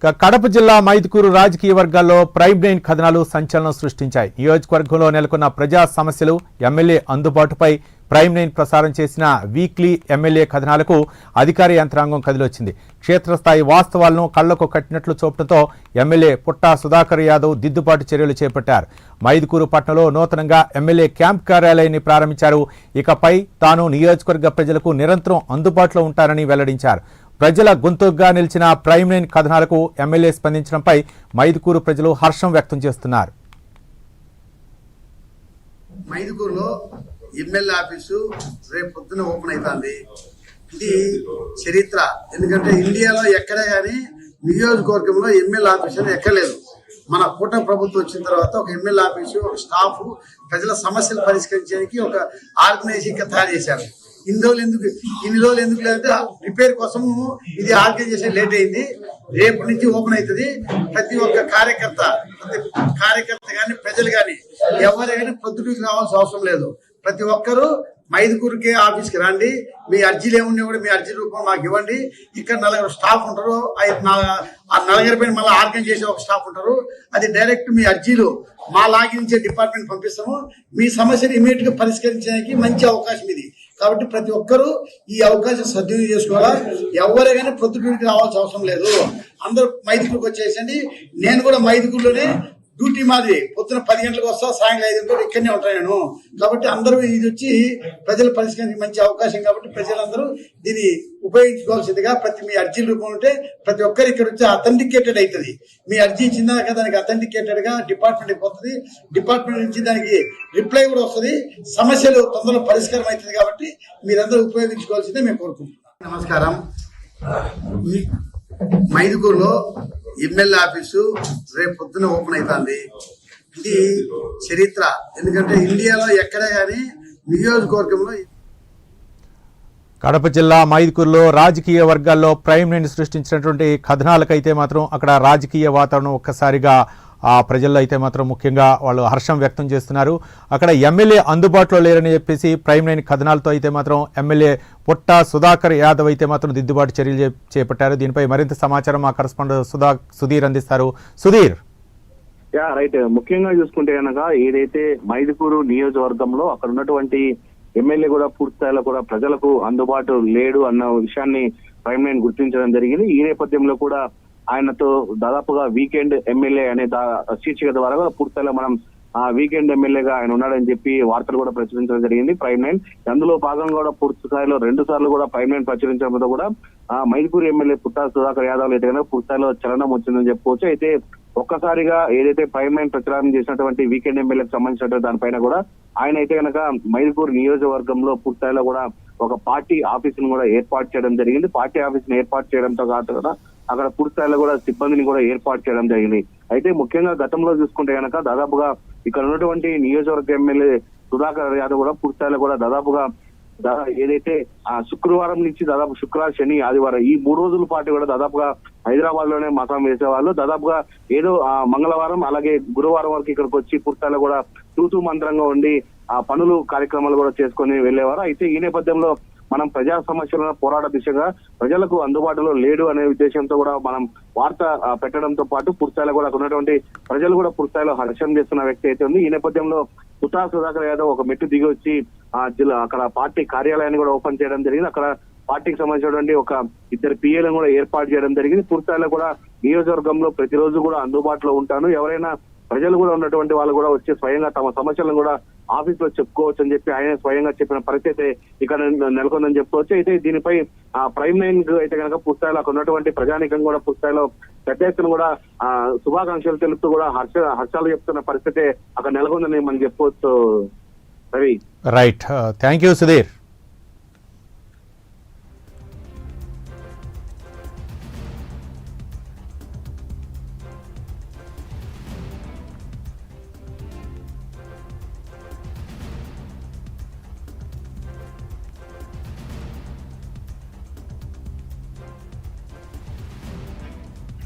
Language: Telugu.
కడప జిల్లా మైదుకూరు రాజకీయ వర్గాల్లో ప్రైమ్ లైన్ కథనాలు సంచలనం సృష్టించాయి. నియోజకవర్గంలో నెలకొన్న ప్రజా సమస్యలు, ఎమ్మెల్యే అందుబాటుపై ప్రైమ్ లైన్ ప్రసారం చేసిన వీక్లీ ఎమ్మెల్యే కథనాలకు అధికార యంత్రాంగం కదిలొచ్చింది. క్షేత్రస్థాయి వాస్తవాలను కళ్లకు కట్టినట్లు చూపడంతో ఎమ్మెల్యే పుట్టా సుధాకర్ యాదవ్ దిద్దుబాటు చర్యలు చేపట్టారు. మైదుకూరు పట్టణంలో నూతనంగా ఎమ్మెల్యే క్యాంప్ కార్యాలయాన్ని ప్రారంభించారు. ఇకపై తాను నియోజకవర్గ ప్రజలకు నిరంతరం అందుబాటులో ఉంటారని వెల్లడించారు. ప్రజల గొంతుగా నిలిచిన ప్రైమ్ లైన్ కథనాలకు ఎమ్మెల్యే స్పందించడంపై మైదుకూరు ప్రజలు హర్షం వ్యక్తం చేస్తున్నారు. మైదుకూరులో ఎమ్మెల్యే ఆఫీసు రేపు పొద్దున ఓపెన్ అవుతుంది. ఇది చరిత్ర. ఎందుకంటే ఇండియాలో ఎక్కడే కానీ నియోజకవర్గంలో ఎమ్మెల్యే ఆఫీసు అని ఎక్కలేదు. మన కూటమి ప్రభుత్వం వచ్చిన తర్వాత ఒక ఎమ్మెల్యే ఆఫీసు, ఒక స్టాఫ్, ప్రజల సమస్యలు పరిష్కరించడానికి ఒక ఆర్గనైజేషన్ తయారు చేశారు. ఇన్ని రోజులు ఎందుకు లేదంటే రిపేర్ కోసం ఇది ఆర్గనైజేషన్ లేట్ అయింది. రేపు నుంచి ఓపెన్ అవుతుంది. ప్రతి ఒక్క కార్యకర్త కానీ ప్రజలు కానీ ఎవరైనా ప్రొద్దుటూరుకి రావాల్సిన అవసరం లేదు. ప్రతి ఒక్కరూ మైదుకూరుకే ఆఫీస్కి రండి. మీ అర్జీలు ఏమున్నా కూడా మీ అర్జీ రూపం మాకు ఇవ్వండి. ఇక్కడ 4 స్టాఫ్ ఉంటారు. ఆ 4 పైన మళ్ళీ ఆర్గనైజ్ చేసే ఒక స్టాఫ్ ఉంటారు. అది డైరెక్ట్ మీ అర్జీలు మా లాగిన్ డిపార్ట్మెంట్ పంపిస్తాము. మీ సమస్యను ఇమీడియట్ గా పరిష్కరించడానికి మంచి అవకాశం ఇది. కాబట్టి ప్రతి ఒక్కరూ ఈ అవకాశం సద్వినియోగం చేసుకోవాలా. ఎవరైనా ప్రొద్దుటూరుకి రావాల్సిన అవసరం లేదు. అందరూ మైదుకూరుకి వచ్చేసండి. నేను కూడా మైదుకూరులోనే డ్యూటీ మాది. పొద్దున 10 గంటలకు వస్తా, సాయంత్రం 5 గంటలకు ఇక్కడనే ఉంటాను నేను. కాబట్టి అందరూ ఇది వచ్చి ప్రజల పరిష్కరించడానికి మంచి అవకాశం. కాబట్టి ప్రజలందరూ దీన్ని ఉపయోగించుకోవాల్సిందిగా మీ అర్జీ రూపం ఉంటే ప్రతి ఒక్కరు ఇక్కడ వచ్చి అథెంటికేటెడ్ అవుతుంది. మీ అర్జీ ఇచ్చిందాక దానికి అథెంటికేటెడ్ గా డిపార్ట్మెంట్ పోతుంది. డిపార్ట్మెంట్ నుంచి దానికి రిప్లై కూడా వస్తుంది. సమస్యలు తొందరలో పరిష్కారం అవుతుంది. కాబట్టి మీరందరూ ఉపయోగించుకోవాల్సిందే మేము కోరుకుంటున్నాం. నమస్కారం. ఈ మైదుకూరులో ఎమ్మెల్యే ఆఫీసు రేపు పొద్దున ఓపెన్ అవుతుంది. ఇది చరిత్ర. ఎందుకంటే ఇండియాలో ఎక్కడే కానీ నియోజకవర్గంలో కడప జిల్లా మైదుకూరులో రాజకీయ వర్గాల్లో ప్రైమ్ లైన్ సృష్టించినటువంటి కథనాలకైతే మాత్రం అక్కడ రాజకీయ వాతావరణం ఒక్కసారిగా ఆ ప్రజల్లో అయితే మాత్రం ముఖ్యంగా వాళ్ళు హర్షం వ్యక్తం చేస్తున్నారు. అక్కడ ఎమ్మెల్యే అందుబాటులో లేరని చెప్పేసి ప్రైమ్ లైన్ కథనాలతో అయితే మాత్రం ఎమ్మెల్యే పుట్టా సుధాకర్ యాదవ్ అయితే మాత్రం దిద్దుబాటు చర్యలు చేపట్టారు. దీనిపై మరింత సమాచారం మా కరెస్పాండెంట్ సుధీర్ అందిస్తారు. సుధీర్. రైట్. ముఖ్యంగా చూసుకుంటే కనుక ఏదైతే మైదుకూరు నియోజకవర్గంలో అక్కడ ఉన్నటువంటి ఎమ్మెల్యే కూడా పూర్తి స్థాయిలో కూడా ప్రజలకు అందుబాటు లేడు అన్న విషయాన్ని ప్రైమ్ లైన్ గుర్తించడం జరిగింది. ఈ నేపథ్యంలో కూడా ఆయనతో దాదాపుగా వీకెండ్ ఎమ్మెల్యే అనే శీర్షిక ద్వారా కూడా పూర్తిస్థాయిలో మనం ఆ వీకెండ్ ఎమ్మెల్యేగా ఆయన ఉన్నాడని చెప్పి వార్తలు కూడా ప్రచురించడం జరిగింది ప్రైమ్ లైన్. అందులో భాగంగా కూడా పూర్తి స్థాయిలో 2 సార్లు కూడా ప్రైమ్ లైన్ ప్రచురించడంతో కూడా మైదుకూరు ఎమ్మెల్యే పుట్టా సుధాకర్ యాదవ్ అయితే కనుక పూర్తి స్థాయిలో చలనం వచ్చిందని చెప్పుకోవచ్చు. అయితే ఒక్కసారిగా ఏదైతే ప్రైమ్ లైన్ ప్రచారం చేసినటువంటి వీకెండ్ ఎమ్మెల్యేకి సంబంధించినటువంటి దానిపైన కూడా ఆయన అయితే కనుక మైదుకూరు నియోజకవర్గంలో పూర్తి స్థాయిలో కూడా ఒక పార్టీ ఆఫీసును కూడా ఏర్పాటు చేయడం జరిగింది. పార్టీ ఆఫీసును ఏర్పాటు చేయడంతో కాదు కదా అక్కడ పూర్తి స్థాయిలో కూడా సిబ్బందిని కూడా ఏర్పాటు చేయడం జరిగింది. అయితే ముఖ్యంగా గతంలో చూసుకుంటే కనుక దాదాపుగా ఇక్కడ ఉన్నటువంటి నియోజకవర్గ ఎమ్మెల్యే సుధాకర్ యాదవ్ కూడా పూర్తి స్థాయిలో కూడా దాదాపుగా ఏదైతే శుక్రవారం నుంచి దాదాపు శుక్రవారం, శని, ఆదివారం ఈ 3 రోజుల పాటు కూడా దాదాపుగా హైదరాబాద్ లోనే మకాం వేసేవాళ్ళు. దాదాపుగా ఏదో మంగళవారం అలాగే గురువారం వరకు ఇక్కడికి వచ్చి పూర్తిస్థాయిలో కూడా తూతూ మంత్రంగా ఉండి ఆ పనులు కార్యక్రమాలు కూడా చేసుకుని వెళ్లేవారు. అయితే ఈ నేపథ్యంలో మనం ప్రజా సమస్యలను పోరాట దిశగా ప్రజలకు అందుబాటులో లేడు అనే ఉద్దేశంతో కూడా మనం వార్త పెట్టడంతో పాటు పూర్తిస్థాయిలో కూడా ఉన్నటువంటి ప్రజలు కూడా పూర్తిస్థాయిలో హర్షం చేస్తున్న వ్యక్తి అయితే ఉంది. ఈ నేపథ్యంలో పుట్టా సుధాకర్ యాదవ్ ఒక మెట్టు దిగి వచ్చి జిల్లా అక్కడ పార్టీ కార్యాలయాన్ని కూడా ఓపెన్ చేయడం జరిగింది. అక్కడ పార్టీకి సంబంధించినటువంటి ఒక 2 పిఏలను కూడా ఏర్పాటు చేయడం జరిగింది. పూర్తిస్థాయిలో కూడా నియోజకవర్గంలో ప్రతిరోజు కూడా అందుబాటులో ఉంటాను, ఎవరైనా ప్రజలు కూడా ఉన్నటువంటి వాళ్ళు కూడా వచ్చి స్వయంగా తమ సమస్యలను కూడా ఆఫీస్ లో చెప్పుకోవచ్చు అని చెప్పి ఆయన స్వయంగా చెప్పిన పరిస్థితి ఇక్కడ నెలకొందని చెప్పుకోవచ్చు. అయితే దీనిపై ప్రైమ్ లైన్ అయితే కనుక పూర్తిస్థాయిలో అక్కడ ఉన్నటువంటి ప్రజానికం కూడా పూర్తిస్థాయిలో పెద్ద ఎత్తున కూడా శుభాకాంక్షలు తెలుపుతూ కూడా హర్షాలు చెప్తున్న పరిస్థితి అక్కడ నెలకొందని మనం చెప్పుకోవచ్చు. Ravi. Right. Thank you Sudheer.